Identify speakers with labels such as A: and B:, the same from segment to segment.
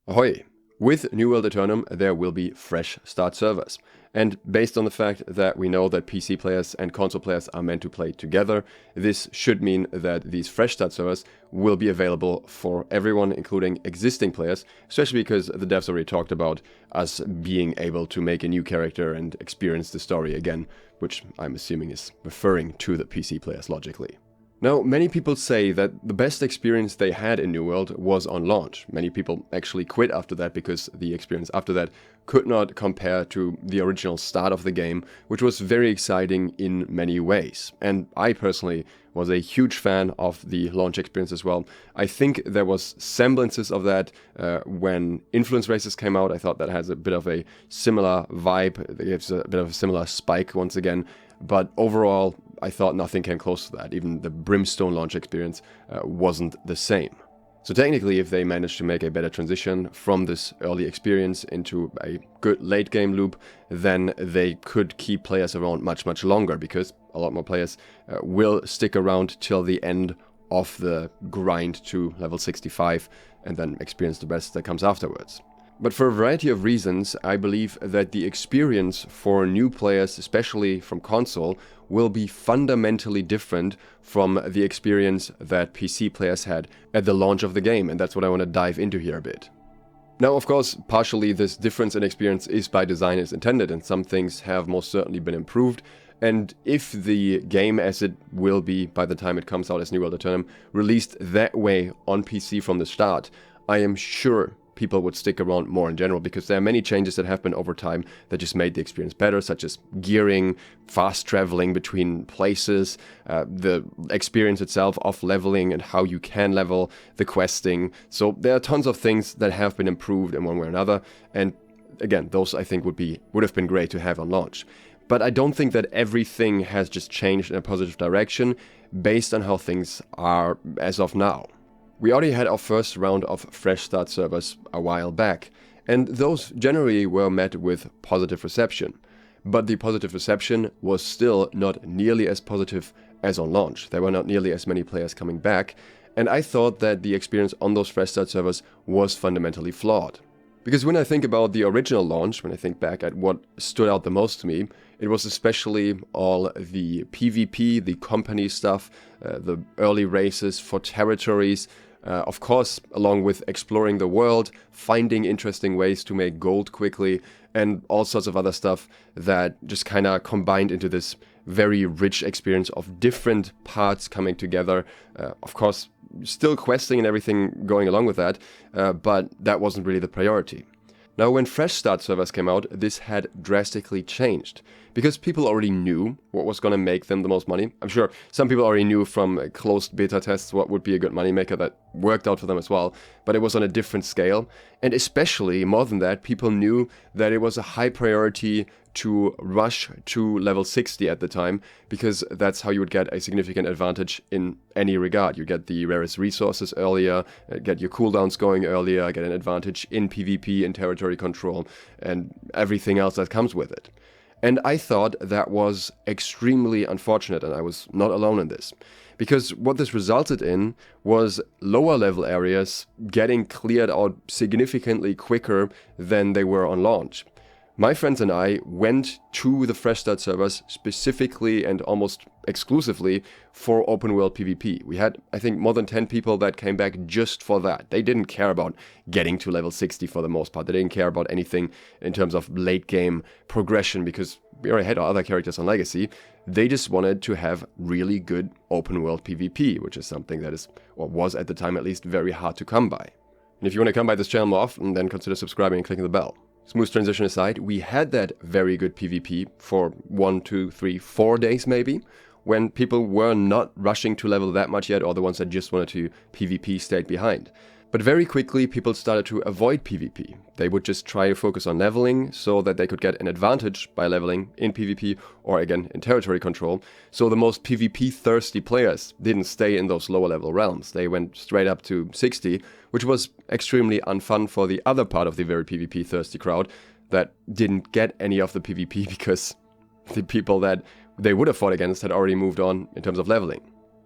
A: Ahoy! With New World Aeternum, there will be fresh start servers. And based on the fact that we know that PC players and console players are meant to play together, this should mean that these fresh start servers will be available for everyone, including existing players, especially because the devs already talked about us being able to make a new character and experience the story again, which I'm assuming is referring to the PC players logically. Now, many people say that the best experience they had in New World was on launch. Many people actually quit after that because the experience after that could not compare to the original start of the game, which was very exciting in many ways. And I personally was a huge fan of the launch experience as well. I think there was semblances of that when Influence Races came out. I thought that has a bit of a similar vibe. It gives a bit of a similar spike once again. But overall, I thought nothing came close to that. Even the Brimstone launch experience wasn't the same. So technically, if they managed to make a better transition from this early experience into a good late game loop, then they could keep players around much longer, because a lot more players will stick around till the end of the grind to level 65 and then experience the rest that comes afterwards. But for a variety of reasons, I believe that the experience for new players, especially from console, will be fundamentally different from the experience that PC players had at the launch of the game, and that's what I want to dive into here a bit. Now, of course, partially this difference in experience is by design as intended, and some things have most certainly been improved. And if the game, as it will be by the time it comes out as New World Aeternum, released that way on PC from the start, I am sure people would stick around more in general, because there are many changes that happen over time that just made the experience better, such as gearing, fast traveling between places, the experience itself of leveling and how you can level, the questing. So there are tons of things that have been improved in one way or another, and again, those I think would have been great to have on launch. But I don't think that everything has just changed in a positive direction based on how things are as of now. We already had our first round of fresh start servers a while back, and those generally were met with positive reception. But the positive reception was still not nearly as positive as on launch. There were not nearly as many players coming back, and I thought that the experience on those fresh start servers was fundamentally flawed. Because when I think about the original launch, when I think back at what stood out the most to me, it was especially all the PvP, the company stuff, the early races for territories, of course, along with exploring the world, finding interesting ways to make gold quickly, and all sorts of other stuff that just kind of combined into this very rich experience of different parts coming together. Of course, still questing and everything going along with that, but that wasn't really the priority. Now, when fresh start servers came out, this had drastically changed, because people already knew what was going to make them the most money. I'm sure some people already knew from closed beta tests what would be a good moneymaker that worked out for them as well, but it was on a different scale. And especially, more than that, people knew that it was a high priority to rush to level 60 at the time, because that's how you would get a significant advantage in any regard. You get the rarest resources earlier, get your cooldowns going earlier, get an advantage in PvP, in territory control, and everything else that comes with it. And I thought that was extremely unfortunate, and I was not alone in this. Because what this resulted in was lower level areas getting cleared out significantly quicker than they were on launch. My friends and I went to the fresh start servers specifically and almost exclusively for open world PvP. We had, I think, more than 10 people that came back just for that. They didn't care about getting to level 60 for the most part. They didn't care about anything in terms of late game progression, because we already had our other characters on Legacy. They just wanted to have really good open world PvP, which is something that is, or was at the time at least, very hard to come by. And if you want to come by this channel more often, then consider subscribing and clicking the bell. Smooth transition aside, we had that very good PvP for 1, 2, 3, 4 days maybe, when people were not rushing to level that much yet, or the ones that just wanted to PvP stayed behind. But very quickly, people started to avoid PvP. They would just try to focus on leveling so that they could get an advantage by leveling in PvP or, again, in territory control. So the most PvP-thirsty players didn't stay in those lower level realms. They went straight up to 60, which was extremely unfun for the other part of the very PvP-thirsty crowd that didn't get any of the PvP because the people that they would have fought against had already moved on in terms of leveling.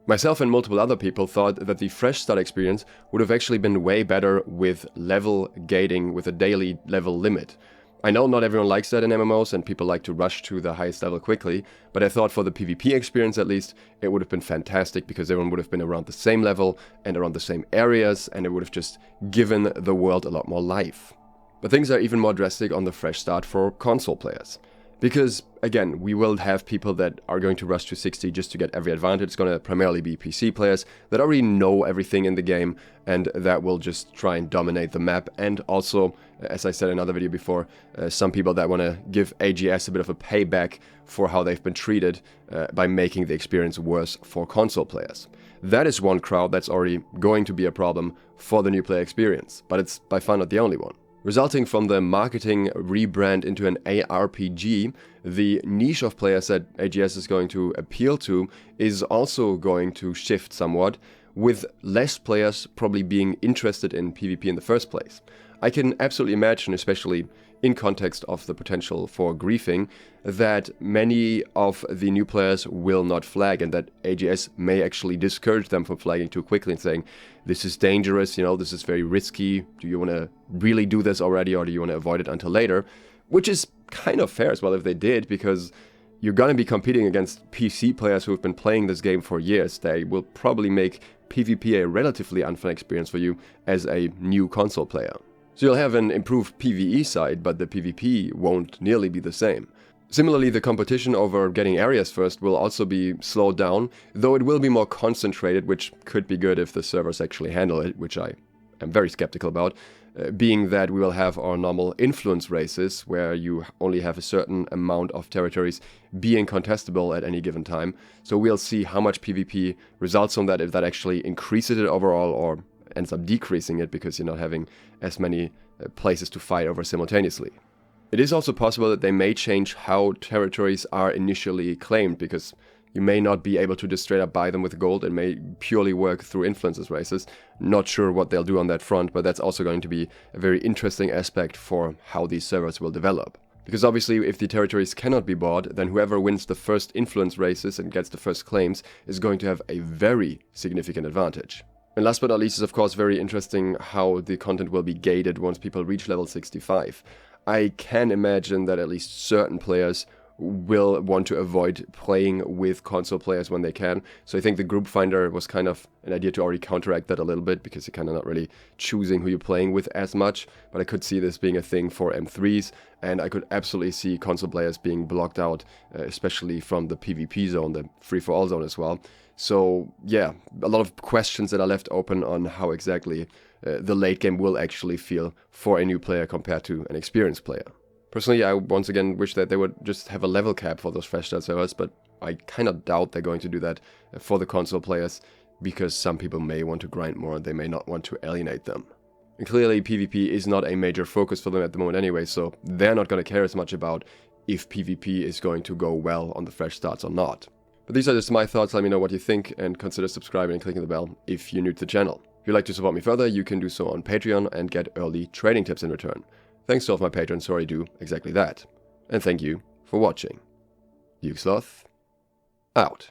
A: Myself and multiple other people thought that the fresh start experience would have actually been way better with level gating with a daily level limit. I know not everyone likes that in MMOs and people like to rush to the highest level quickly, but I thought for the PvP experience at least, it would have been fantastic because everyone would have been around the same level and around the same areas, and it would have just given the world a lot more life. But things are even more drastic on the fresh start for console players. Because, again, we will have people that are going to rush to 60 just to get every advantage. It's going to primarily be PC players that already know everything in the game and that will just try and dominate the map. And also, as I said in another video before, some people that want to give AGS a bit of a payback for how they've been treated by making the experience worse for console players. That is one crowd that's already going to be a problem for the new player experience, but it's by far not the only one. Resulting from the marketing rebrand into an ARPG, the niche of players that AGS is going to appeal to is also going to shift somewhat, with less players probably being interested in PvP in the first place. I can absolutely imagine, especially in context of the potential for griefing, that many of the new players will not flag and that AGS may actually discourage them from flagging too quickly and saying, this is dangerous, you know, this is very risky, do you want to really do this already or do you want to avoid it until later? Which is kind of fair as well if they did, because you're going to be competing against PC players who have been playing this game for years. They will probably make PvP a relatively unfun experience for you as a new console player. So you'll have an improved PvE side, but the PvP won't nearly be the same. Similarly, the competition over getting areas first will also be slowed down, though it will be more concentrated, which could be good if the servers actually handle it, which I am very skeptical about, being that we will have our normal influence races, where you only have a certain amount of territories being contestable at any given time. So we'll see how much PvP results from that, if that actually increases it overall or ends up decreasing it because you're not having as many places to fight over simultaneously. It is also possible that they may change how territories are initially claimed, because you may not be able to just straight up buy them with gold and may purely work through influences races. Not sure what they'll do on that front, but that's also going to be a very interesting aspect for how these servers will develop. Because obviously if the territories cannot be bought, then whoever wins the first influence races and gets the first claims is going to have a very significant advantage. And last but not least is of course very interesting how the content will be gated once people reach level 65. I can imagine that at least certain players will want to avoid playing with console players when they can. So I think the group finder was kind of an idea to already counteract that a little bit, because you're kind of not really choosing who you're playing with as much. But I could see this being a thing for M3s, and I could absolutely see console players being blocked out, especially from the PvP zone, the free-for-all zone as well. So yeah, a lot of questions that are left open on how exactly the late game will actually feel for a new player compared to an experienced player. Personally, I once again wish that they would just have a level cap for those fresh start servers, but I kind of doubt they're going to do that for the console players, because some people may want to grind more and they may not want to alienate them. And clearly PvP is not a major focus for them at the moment anyway, so they're not going to care as much about if PvP is going to go well on the fresh starts or not. But these are just my thoughts. Let me know what you think and consider subscribing and clicking the bell if you're new to the channel. If you'd like to support me further, you can do so on Patreon and get early trading tips in return. Thanks to all of my patrons who already do exactly that. And thank you for watching. SLOTH, out.